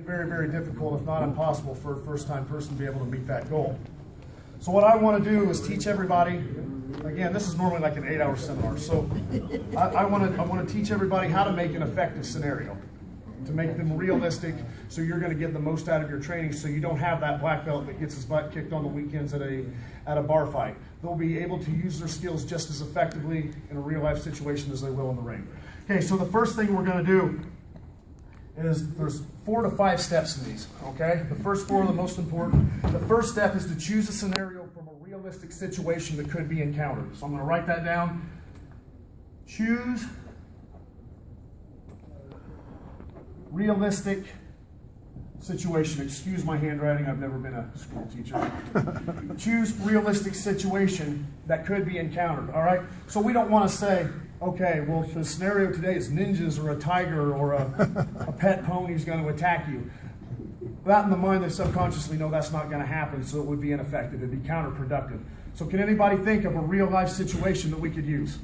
Very, very difficult, if not impossible, for a first-time person to be able to meet that goal. So what I want to do is teach everybody, again, this is normally like an 8-hour seminar, so I want to teach everybody how to make an effective scenario, to make them realistic, so you're going to get the most out of your training, so you don't have that black belt that gets his butt kicked on the weekends at a bar fight. They'll be able to use their skills just as effectively in a real-life situation as they will in the ring. Okay, so the first thing we're going to do is there's 4 to 5 steps in these, okay? The first 4 are the most important. The first step is to choose a scenario from a realistic situation that could be encountered. So I'm going to write that down. Choose realistic situation. Excuse my handwriting, I've never been a school teacher. Choose realistic situation that could be encountered, all right? So we don't want to say, okay, well, the scenario today is ninjas or a tiger or a pet pony is going to attack you. That in the mind, they subconsciously know that's not going to happen, so it would be ineffective. It would be counterproductive. So can anybody think of a real-life situation that we could use?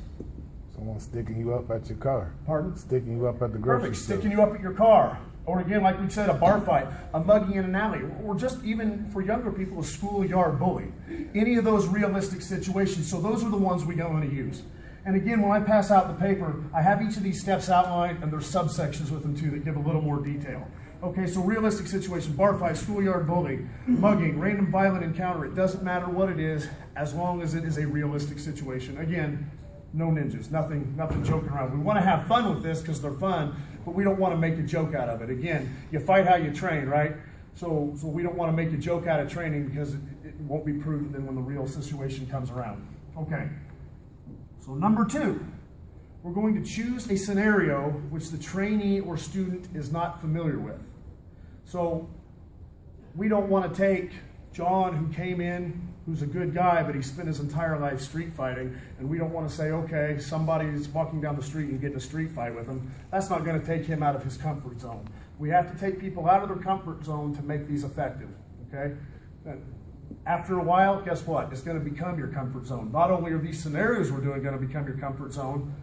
Someone sticking you up at your car. Pardon? Sticking you up at the grocery Perfect. store. Sticking you up at your car. Or again, like we said, a bar fight, a mugging in an alley, or just even for younger people, a schoolyard bully. Any of those realistic situations. So those are the ones we want to use. And again, when I pass out the paper, I have each of these steps outlined, and there's subsections with them too that give a little more detail. Okay, so realistic situation, bar fight, schoolyard bully, mugging, random violent encounter. It doesn't matter what it is, as long as it is a realistic situation. Again, no ninjas, nothing joking around. We want to have fun with this because they're fun, but we don't want to make a joke out of it. Again, you fight how you train, right? So we don't want to make a joke out of training because it won't be prudent then when the real situation comes around. Okay. So number 2, we're going to choose a scenario which the trainee or student is not familiar with. So we don't want to take John, who came in, who's a good guy, but he spent his entire life street fighting, and we don't want to say, okay, somebody's walking down the street and getting a street fight with him. That's not going to take him out of his comfort zone. We have to take people out of their comfort zone to make these effective, okay? After a while, guess what? It's going to become your comfort zone. Not only are these scenarios we're doing going to become your comfort zone,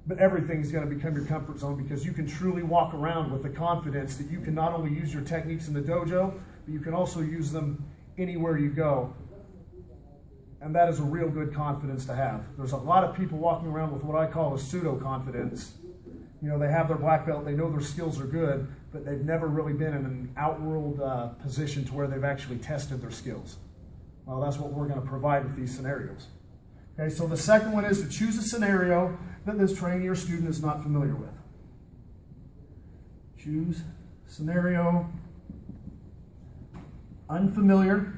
but everything's going to become your comfort zone because you can truly walk around with the confidence that you can not only use your techniques in the dojo, but you can also use them anywhere you go. And that is a real good confidence to have. There's a lot of people walking around with what I call a pseudo-confidence. You know, they have their black belt, they know their skills are good, but they've never really been in an outworld position to where they've actually tested their skills. Well, that's what we're going to provide with these scenarios. Okay, so the second one is to choose a scenario that this trainee or student is not familiar with. Choose scenario unfamiliar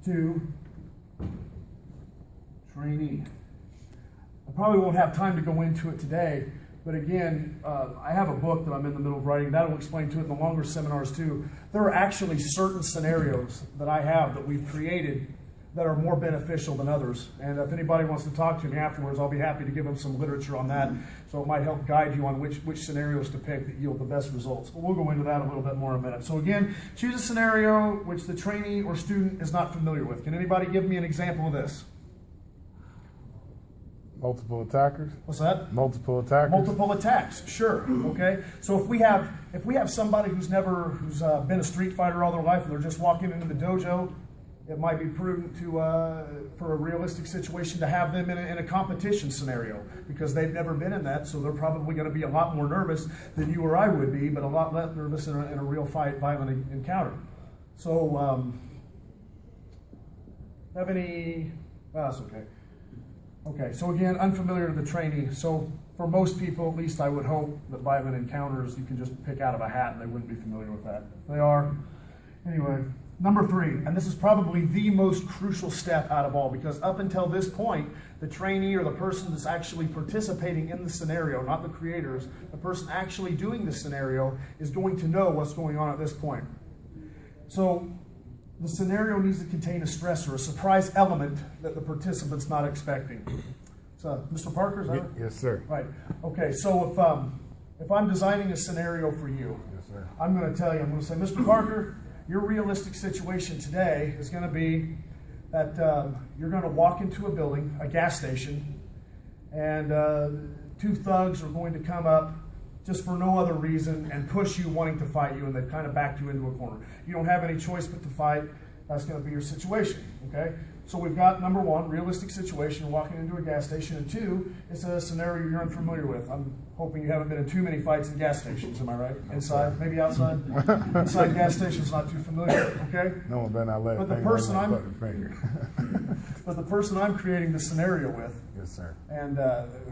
to trainee. I probably won't have time to go into it today, but again, I have a book that I'm in the middle of writing. That'll explain to it in the longer seminars too. There are actually certain scenarios that I have that we've created that are more beneficial than others. And if anybody wants to talk to me afterwards, I'll be happy to give them some literature on that. So it might help guide you on which scenarios to pick that yield the best results. But we'll go into that a little bit more in a minute. So again, choose a scenario which the trainee or student is not familiar with. Can anybody give me an example of this? Multiple attackers? What's that? Multiple attackers? Multiple attacks, sure. Okay. So if we have somebody who's been a street fighter all their life and they're just walking into the dojo, it might be prudent to for a realistic situation to have them in a competition scenario because they've never been in that, so they're probably going to be a lot more nervous than you or I would be, but a lot less nervous in a real violent encounter. So have any? Oh, that's okay. Okay, so again, unfamiliar to the trainee. So for most people, at least I would hope that violent encounters you can just pick out of a hat and they wouldn't be familiar with that. They are. Anyway, number 3, and this is probably the most crucial step out of all because up until this point, the trainee or the person that's actually participating in the scenario, not the creators, the person actually doing the scenario is going to know what's going on at this point. So the scenario needs to contain a stressor, a surprise element that the participant's not expecting. So, Mr. Parker, is that right? Yes, sir. Right. Okay, so if I'm designing a scenario for you, Yes, sir. I'm going to tell you, I'm going to say, Mr. Parker, your realistic situation today is going to be that you're going to walk into a building, a gas station, and 2 thugs are going to come up just for no other reason, and push you wanting to fight you, and they've kind of backed you into a corner. You don't have any choice but to fight. That's going to be your situation, okay? So we've got number one, realistic situation, you're walking into a gas station, and two, it's a scenario you're unfamiliar with. I'm hoping you haven't been in too many fights in gas stations, am I right? Inside, maybe outside? Inside gas stations, not too familiar, okay? No one better not let But the person I'm creating the scenario with, yes, sir, and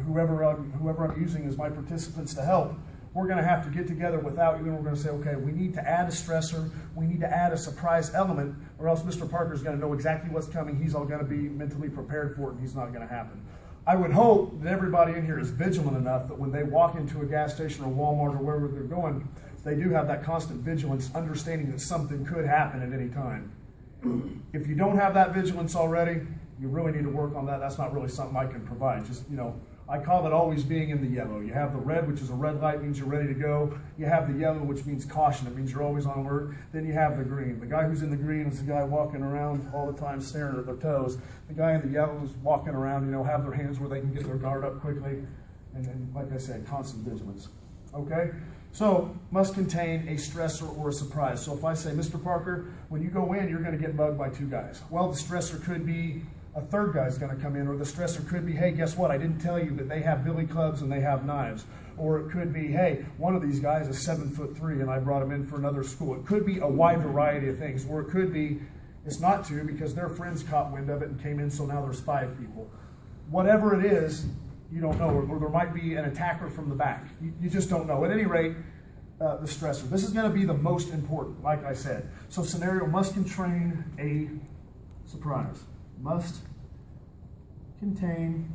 whoever I'm using as my participants to help, we're going to have to get together without you, and we're going to say, okay, we need to add a stressor, we need to add a surprise element, or else Mr. Parker's going to know exactly what's coming, he's all going to be mentally prepared for it, and he's not going to happen. I would hope that everybody in here is vigilant enough that when they walk into a gas station or Walmart or wherever they're going, they do have that constant vigilance, understanding that something could happen at any time. If you don't have that vigilance already, you really need to work on that. That's not really something I can provide. Just, I call it always being in the yellow. You have the red, which is a red light, means you're ready to go. You have the yellow, which means caution. It means you're always on alert. Then you have the green. The guy who's in the green is the guy walking around all the time staring at their toes. The guy in the yellow is walking around, have their hands where they can get their guard up quickly. And like I said, constant vigilance. Okay? So, must contain a stressor or a surprise. So if I say, Mr. Parker, when you go in, you're going to get mugged by two guys. Well, the stressor could be a third guy's going to come in, or the stressor could be, hey, guess what? I didn't tell you, but they have billy clubs and they have knives. Or it could be, hey, one of these guys is 7'3" and I brought him in for another school. It could be a wide variety of things. Or it could be, it's not two because their friends caught wind of it and came in, so now there's 5 people. Whatever it is, you don't know. Or there might be an attacker from the back. You just don't know. At any rate, the stressor. This is going to be the most important, like I said. So scenario must contain a surprise. Must contain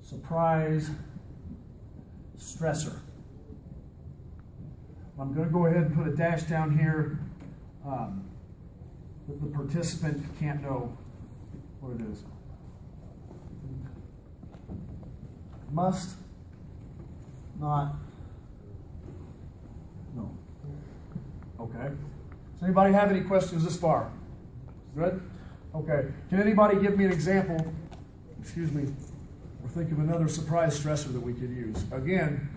surprise stressor. I'm going to go ahead and put a dash down here that the participant can't know what it is. Must not know. Okay. Does anybody have any questions this far? Good? Okay. Can anybody give me an example? Excuse me. Or think of another surprise stressor that we could use. Again,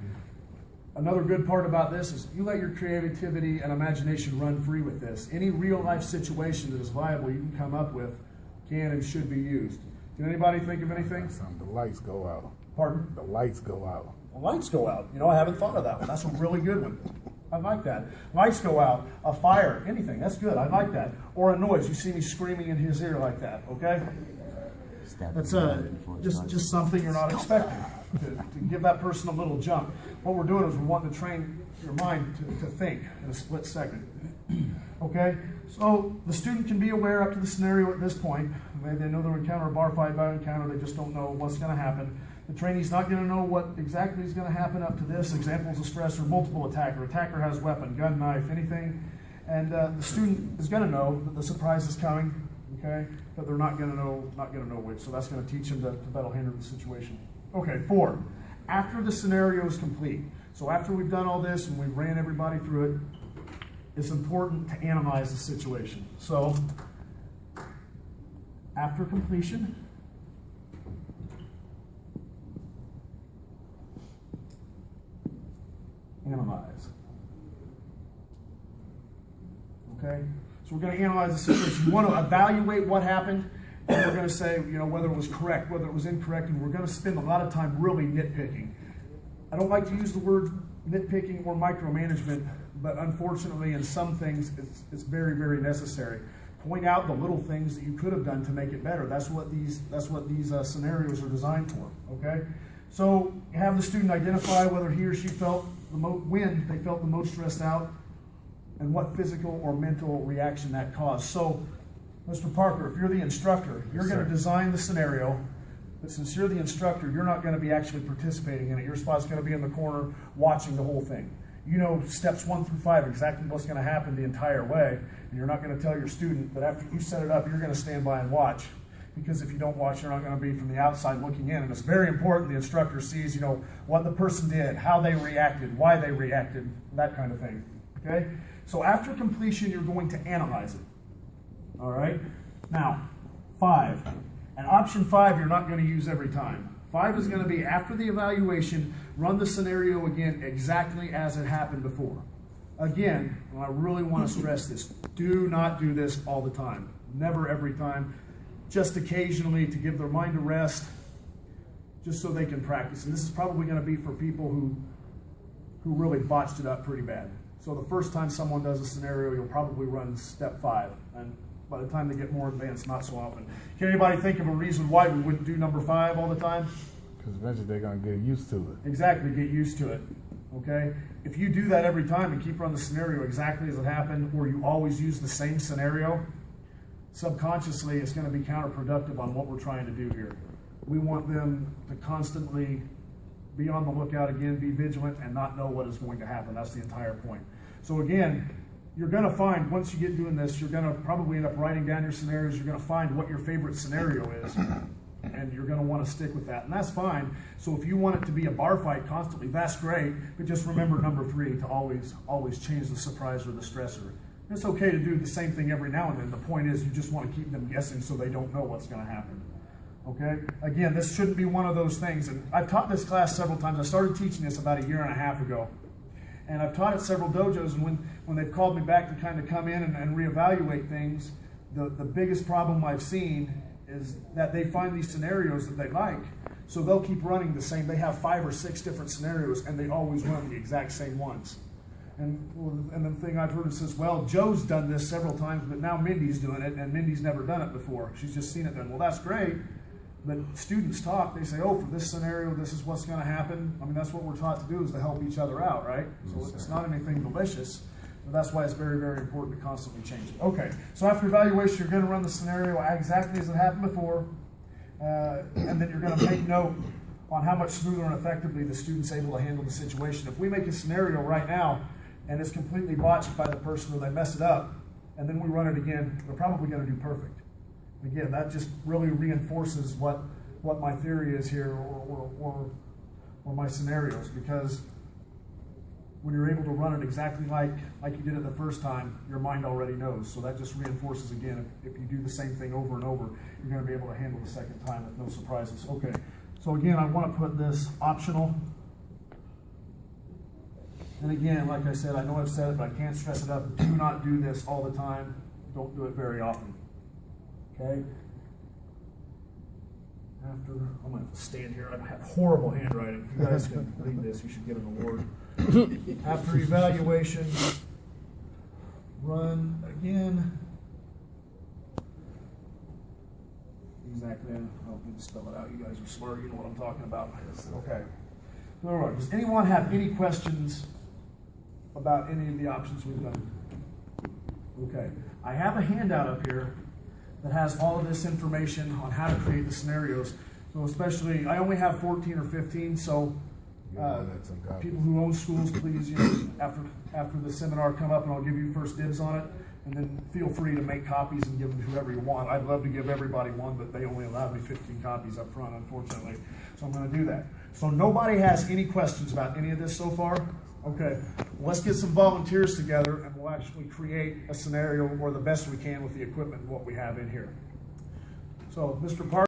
another good part about this is you let your creativity and imagination run free with this. Any real life situation that is viable you can come up with can and should be used. Can anybody think of anything? The lights go out. Pardon? The lights go out. The lights go out. I haven't thought of that one. That's a really good one. I like that. Lights go out, a fire, anything. That's good. I like that. Or a noise. You see me screaming in his ear like that, okay? That's just something you're not expecting. To give that person a little jump. What we're doing is we're wanting to train your mind to think in a split second. Okay? So the student can be aware up to the scenario at this point. They know they'll encounter a bar fight by encounter. They just don't know what's going to happen. The trainee's not going to know what exactly is going to happen up to this. Examples of stressor, multiple attacker. Attacker has weapon, gun, knife, anything. And the student is going to know that the surprise is coming, okay? But they're not going to know which. So that's going to teach them to better handle the situation. Okay, 4. After the scenario is complete. So after we've done all this and we've ran everybody through it, it's important to analyze the situation. So after completion, analyze. Okay? So we're going to analyze the situation. You want to evaluate what happened, and we're going to say, whether it was correct, whether it was incorrect, and we're going to spend a lot of time really nitpicking. I don't like to use the word nitpicking or micromanagement, but unfortunately in some things it's very, very necessary. Point out the little things that you could have done to make it better. That's what these scenarios are designed for, okay? So have the student identify whether he or she felt when they felt the most stressed out and what physical or mental reaction that caused. So, Mr. Parker, if you're the instructor, you're going to design the scenario, but since you're the instructor, you're not going to be actually participating in it. Your spot's going to be in the corner watching the whole thing. You know steps 1 through 5, exactly what's going to happen the entire way, and you're not going to tell your student, but after you set it up, you're going to stand by and watch. Because if you don't watch, you're not going to be from the outside looking in. And it's very important the instructor sees, what the person did, how they reacted, why they reacted, that kind of thing. Okay? So after completion, you're going to analyze it. All right? Now, 5. And option 5, you're not going to use every time. 5 is going to be after the evaluation, run the scenario again exactly as it happened before. Again, and I really want to stress this, do not do this all the time. Never every time. Just occasionally to give their mind a rest, just so they can practice. And this is probably going to be for people who really botched it up pretty bad. So the first time someone does a scenario, you'll probably run step 5. And by the time they get more advanced, not so often. Can anybody think of a reason why we wouldn't do number 5 all the time? Because eventually they're going to get used to it. Exactly, get used to it. Okay? If you do that every time and keep running the scenario exactly as it happened, or you always use the same scenario, subconsciously it's going to be counterproductive on what we're trying to do here. We want them to constantly be on the lookout again, be vigilant, and not know what is going to happen. That's the entire point. So again, you're going to find, once you get doing this, you're going to probably end up writing down your scenarios. You're going to find what your favorite scenario is, and you're going to want to stick with that. And that's fine. So if you want it to be a bar fight constantly, that's great. But just remember number 3, to always change the surprise or the stressor. It's okay to do the same thing every now and then. The point is you just want to keep them guessing so they don't know what's going to happen. Okay? Again, this shouldn't be one of those things. And I've taught this class several times. I started teaching this about 1.5 years ago. And I've taught at several dojos, and when they've called me back to kind of come in and reevaluate things, the biggest problem I've seen is that they find these scenarios that they like, so they'll keep running the same. They have 5 or 6 different scenarios, and they always run the exact same ones. And the thing I've heard is, well, Joe's done this several times, but now Mindy's doing it, and Mindy's never done it before. She's just seen it done. Well, that's great. But students talk, they say, oh, for this scenario, this is what's going to happen. I mean, that's what we're taught to do, is to help each other out, right? So it's not anything malicious, but that's why it's very, very important to constantly change it. Okay, so after evaluation, you're going to run the scenario exactly as it happened before, and then you're going to make note on how much smoother and effectively the student's able to handle the situation. If we make a scenario right now, and it's completely botched by the person, or they mess it up, and then we run it again, they're probably going to do perfect. Again, that just really reinforces what my theory is here, or my scenarios, because when you're able to run it exactly like you did it the first time, your mind already knows. So that just reinforces, again, if you do the same thing over and over, you're going to be able to handle the second time with no surprises. Okay, so again, I want to put this optional. And again, like I said, I know I've said it, but I can't stress it enough. Do not do this all the time. Don't do it very often. Okay? After, I'm going to have to stand here. I have horrible handwriting. If you guys can read this, you should get an award. After evaluation, run again. Exactly. I don't need to spell it out. You guys are smart. You know what I'm talking about. Okay. All right. Does anyone have any questions about any of the options we've done? Okay. I have a handout up here that has all of this information on how to create the scenarios. So especially, I only have 14 or 15, so people who own schools, please, after the seminar, come up and I'll give you first dibs on it, and then feel free to make copies and give them to whoever you want. I'd love to give everybody one, but they only allowed me 15 copies up front, unfortunately, so I'm going to do that. So nobody has any questions about any of this so far? Okay, let's get some volunteers together and we'll actually create a scenario or the best we can with the equipment and what we have in here. So, Mr. Park.